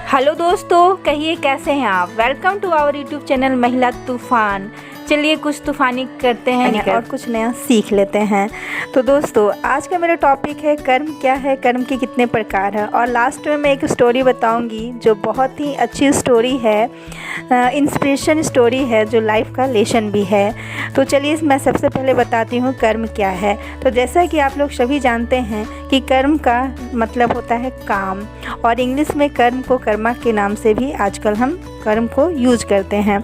Hello दोस्तों, कहिए कैसे हैं आप। Welcome to our YouTube channel Mahila Toofan. चलिए कुछ तूफानी करते हैं और कुछ नया सीख लेते हैं। तो दोस्तों, आज का मेरा टॉपिक है कर्म क्या है, कर्म के कितने प्रकार हैं। और लास्ट में मैं एक स्टोरी बताऊंगी जो बहुत ही अच्छी स्टोरी है, इंस्पिरेशन स्टोरी है, जो लाइफ का लेसन भी है। तो चलिए मैं सबसे पहले बताती हूँ कर्म क्या है। तो जैसा कि आप लोग सभी जानते हैं कि कर्म का मतलब होता है काम, और इंग्लिश में कर्म को कर्मा के नाम से भी आजकल हम कर्म को यूज करते हैं।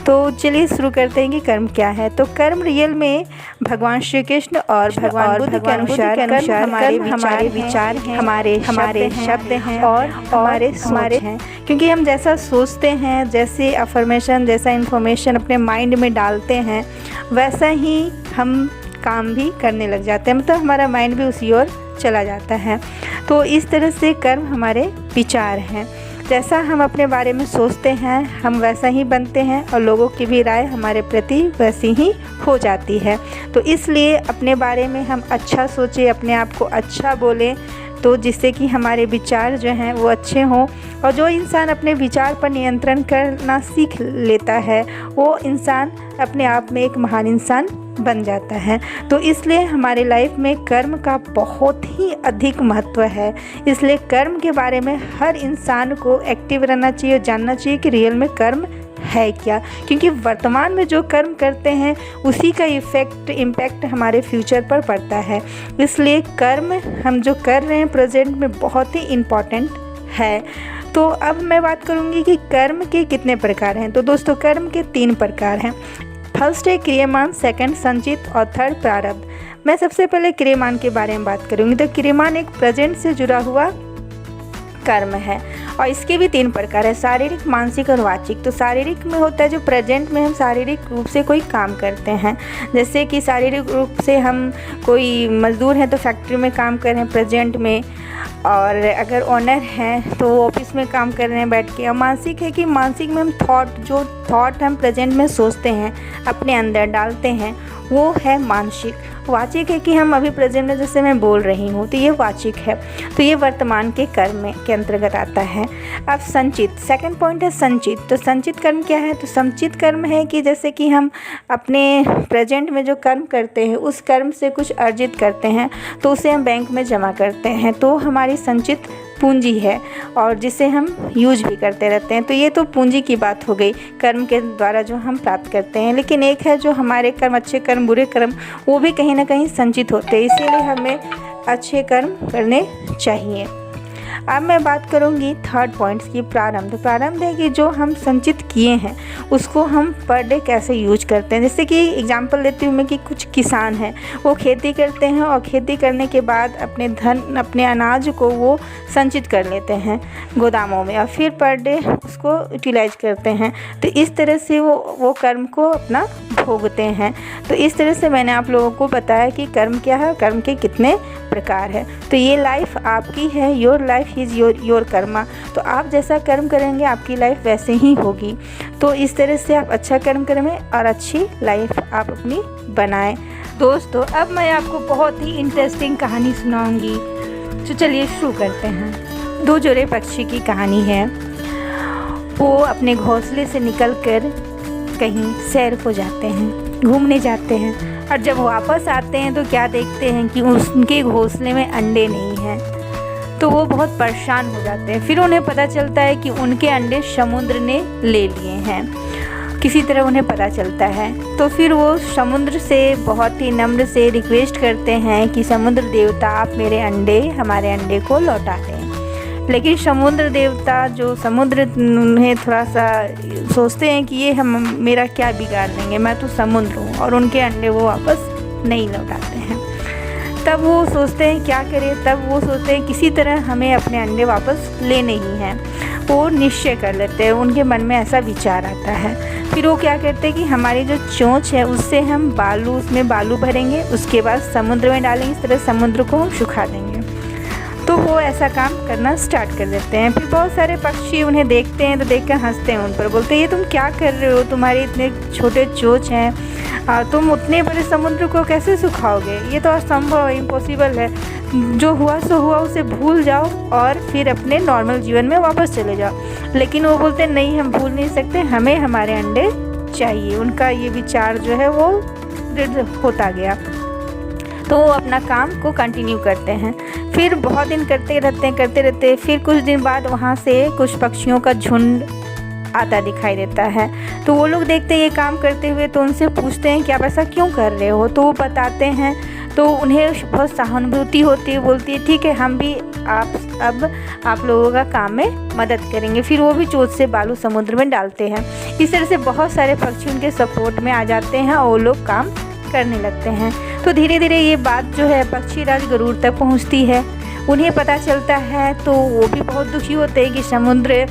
तो चलिए शुरू करते हैं कि कर्म क्या है। तो कर्म रियल में भगवान श्री कृष्ण और भगवान बुद्ध के अनुसार हमारे विचार हैं, हमारे शब्द हैं और हमारे सोच हैं। क्योंकि हम जैसा सोचते हैं, जैसे अफर्मेशन, जैसा इन्फॉर्मेशन अपने माइंड में डालते हैं, वैसा ही हम काम भी करने लग जाते हैं। मतलब हमारा माइंड भी उसी ओर चला जाता है। तो इस तरह से कर्म हमारे विचार हैं। जैसा हम अपने बारे में सोचते हैं, हम वैसा ही बनते हैं, और लोगों की भी राय हमारे प्रति वैसी ही हो जाती है। तो इसलिए अपने बारे में हम अच्छा सोचें, अपने आप को अच्छा बोलें, तो जिससे कि हमारे विचार जो हैं वो अच्छे हों। और जो इंसान अपने विचार पर नियंत्रण करना सीख लेता है, वो इंसान अपने आप में एक महान इंसान बन जाता है। तो इसलिए हमारे लाइफ में कर्म का बहुत ही अधिक महत्व है। इसलिए कर्म के बारे में हर इंसान को एक्टिव रहना चाहिए, जानना चाहिए कि रियल में कर्म है क्या। क्योंकि वर्तमान में जो कर्म करते हैं उसी का इम्पैक्ट हमारे फ्यूचर पर पड़ता है। इसलिए कर्म हम जो कर रहे हैं प्रेजेंट में बहुत ही इम्पॉर्टेंट है। तो अब मैं बात करूँगी कि कर्म के कितने प्रकार हैं। तो दोस्तों, कर्म के 3 प्रकार हैं। फर्स्ट है क्रियमान, सेकंड संचित और थर्ड प्रारब्ध। मैं सबसे पहले क्रियमान के बारे में बात करूँगी। तो क्रियमान एक प्रेजेंट से जुड़ा हुआ कर्म है, और इसके भी 3 प्रकार है, शारीरिक, मानसिक और वाचिक। तो शारीरिक में होता है जो प्रेजेंट में हम शारीरिक रूप से कोई काम करते हैं। जैसे कि शारीरिक रूप से हम कोई मजदूर हैं तो फैक्ट्री में काम कर रहे हैं प्रेजेंट में, और अगर ओनर हैं तो ऑफिस में काम कर रहे हैं बैठ के। और मानसिक है कि मानसिक में हम थॉट हम प्रेजेंट में सोचते हैं, अपने अंदर डालते हैं, वो है मानसिक। वाचिक है कि हम अभी प्रेजेंट में जैसे मैं बोल रही हूँ, तो ये वाचिक है। तो ये वर्तमान के कर्म के अंतर्गत आता है। अब संचित, सेकंड पॉइंट है संचित। तो संचित कर्म क्या है। तो संचित कर्म है कि जैसे कि हम अपने प्रेजेंट में जो कर्म करते हैं उस कर्म से कुछ अर्जित करते हैं, तो उसे हम बैंक में जमा करते हैं, तो हमारी संचित पूंजी है, और जिसे हम यूज भी करते रहते हैं। तो ये तो पूंजी की बात हो गई, कर्म के द्वारा जो हम प्राप्त करते हैं। लेकिन एक है जो हमारे कर्म, अच्छे कर्म, बुरे कर्म, वो भी कहीं ना कहीं संचित होते हैं। इसीलिए हमें अच्छे कर्म करने चाहिए। अब मैं बात करूंगी थर्ड पॉइंट्स की, प्रारंभ। प्रारंभ है कि जो हम संचित किए हैं उसको हम पर डे कैसे यूज करते हैं। जैसे कि एग्जांपल देती हूँ मैं कि कुछ किसान हैं, वो खेती करते हैं, और खेती करने के बाद अपने अनाज को वो संचित कर लेते हैं गोदामों में, और फिर पर डे उसको यूटिलाइज करते हैं। तो इस तरह से वो कर्म को अपना भोगते हैं। तो इस तरह से मैंने आप लोगों को बताया कि कर्म क्या है, कर्म के कितने प्रकार है। तो ये लाइफ आपकी है, your life is your Karma. तो आप जैसा कर्म करेंगे आपकी लाइफ वैसे ही होगी। तो इस तरह से आप अच्छा कर्म करें और अच्छी लाइफ आप अपनी बनाएं। दोस्तों, अब मैं आपको बहुत ही इंटरेस्टिंग कहानी सुनाऊंगी। तो चलिए शुरू करते हैं। 2 जोड़े पक्षी की कहानी है। वो अपने घोंसले से निकलकर कहीं सैर को जाते हैं, घूमने जाते हैं, और जब वापस आते हैं तो क्या देखते हैं कि उनके घोंसले में अंडे नहीं हैं। तो वो बहुत परेशान हो जाते हैं। फिर उन्हें पता चलता है कि उनके अंडे समुद्र ने ले लिए हैं, किसी तरह उन्हें पता चलता है। तो फिर वो समुद्र से बहुत ही नम्र से रिक्वेस्ट करते हैं कि समुद्र देवता, आप हमारे अंडे को लौटा दें। लेकिन समुद्र देवता, जो समुद्र उन्हें थोड़ा सा सोचते हैं कि ये हम मेरा क्या बिगाड़ देंगे, मैं तो समुद्र हूँ, और उनके अंडे वो वापस नहीं लौटाते हैं। तब वो सोचते हैं क्या करें। तब वो सोचते हैं किसी तरह हमें अपने अंडे वापस लेने ही हैं। वो निश्चय कर लेते हैं, उनके मन में ऐसा विचार आता है। फिर वो क्या करते हैं कि हमारी जो चोंच है उससे हम उसमें बालू भरेंगे, उसके बाद समुद्र में डालेंगे, इस तरह समुद्र को हम सुखा देंगे। तो वो ऐसा काम करना स्टार्ट कर देते हैं। फिर बहुत सारे पक्षी उन्हें देखते हैं तो देखकर हंसते हैं उन पर, बोलते हैं ये तुम क्या कर रहे हो, तुम्हारे इतने छोटे चोंच हैं, तुम उतने बड़े समुद्र को कैसे सुखाओगे, ये तो असंभव है, इम्पॉसिबल है। जो हुआ सो हुआ, उसे भूल जाओ और फिर अपने नॉर्मल जीवन में वापस चले जाओ। लेकिन वो बोलते नहीं, हम भूल नहीं सकते, हमें हमारे अंडे चाहिए। उनका ये विचार जो है वो दृढ़ होता गया, तो वो अपना काम को कंटिन्यू करते हैं। फिर बहुत दिन करते रहते। फिर कुछ दिन बाद वहाँ से कुछ पक्षियों का झुंड आता दिखाई देता है। तो वो लोग देखते हैं ये काम करते हुए, तो उनसे पूछते हैं कि आप ऐसा क्यों कर रहे हो। तो वो बताते हैं, तो उन्हें बहुत सहानुभूति होती है, बोलती है ठीक है, हम भी आप लोगों का काम में मदद करेंगे। फिर वो भी चोंच से बालू समुद्र में डालते हैं। इस तरह से बहुत सारे पक्षी उनके सपोर्ट में आ जाते हैं और वो लोग काम करने लगते हैं। तो धीरे धीरे ये बात जो है पक्षीराज गरुड़ तक पहुंचती है। उन्हें पता चलता है तो वो भी बहुत दुखी होते हैं कि समुद्र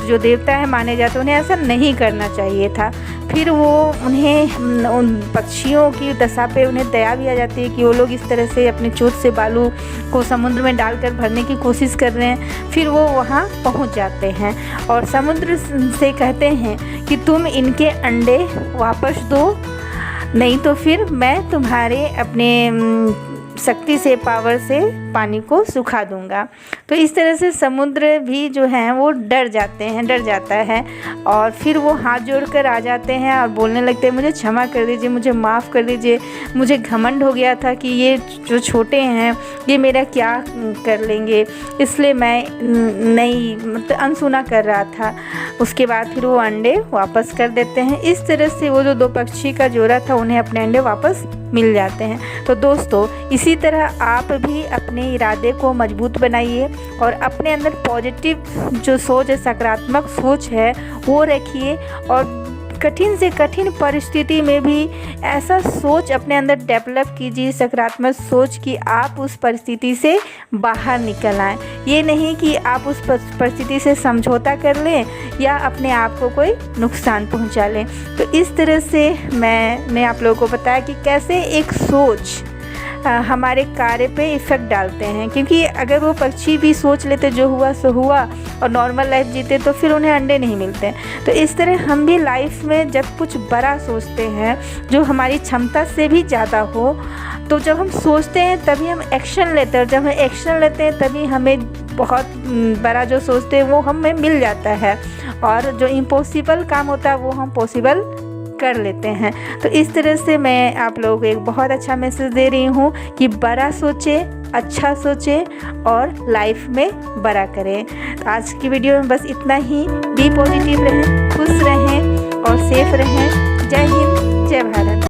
जो देवता है माने जाते, उन्हें ऐसा नहीं करना चाहिए था। फिर वो उन पक्षियों की दशा पे उन्हें दया भी आ जाती है कि वो लोग इस तरह से अपनी चोंच से बालू को समुद्र में डालकर भरने की कोशिश कर रहे हैं। फिर वो वहाँ पहुँच जाते हैं और समुद्र से कहते हैं कि तुम इनके अंडे वापस दो, नहीं तो फिर मैं तुम्हारे अपने शक्ति से, पावर से पानी को सुखा दूंगा। तो इस तरह से समुद्र भी जो है वो डर जाता है और फिर वो हाथ जोड़कर आ जाते हैं और बोलने लगते हैं, मुझे क्षमा कर दीजिए, मुझे माफ़ कर दीजिए, मुझे घमंड हो गया था कि ये जो छोटे हैं ये मेरा क्या कर लेंगे, इसलिए मैं नहीं मतलब अनसुना कर रहा था। उसके बाद फिर वो अंडे वापस कर देते हैं। इस तरह से वो जो दो पक्षी का जोड़ा था उन्हें अपने अंडे वापस मिल जाते हैं। तो दोस्तों, इसी तरह आप भी अपने इरादे को मजबूत बनाइए और अपने अंदर पॉजिटिव जो सोच है, सकारात्मक सोच है वो रखिए और कठिन से कठिन परिस्थिति में भी ऐसा सोच अपने अंदर डेवलप कीजिए, सकारात्मक सोच कि आप उस परिस्थिति से बाहर निकल आएँ। ये नहीं कि आप उस परिस्थिति से समझौता कर लें या अपने आप को कोई नुकसान पहुंचा लें। तो इस तरह से मैंने आप लोगों को बताया कि कैसे एक सोच हमारे कार्य पे इफ़ेक्ट डालते हैं, क्योंकि अगर वो पक्षी भी सोच लेते जो हुआ सो हुआ और नॉर्मल लाइफ जीते तो फिर उन्हें अंडे नहीं मिलते। तो इस तरह हम भी लाइफ में जब कुछ बड़ा सोचते हैं जो हमारी क्षमता से भी ज़्यादा हो, तो जब हम सोचते हैं तभी हम एक्शन लेते हैं और जब हम एक्शन लेते हैं तभी हमें बहुत बड़ा जो सोचते हैं वो हमें मिल जाता है और जो इम्पॉसिबल काम होता है वो हम पॉसिबल कर लेते हैं। तो इस तरह से मैं आप लोगों को एक बहुत अच्छा मैसेज दे रही हूँ कि बड़ा सोचें, अच्छा सोचें और लाइफ में बड़ा करें। तो आज की वीडियो में बस इतना ही। बी पॉजिटिव रहें, खुश रहें और सेफ रहें। जय हिंद।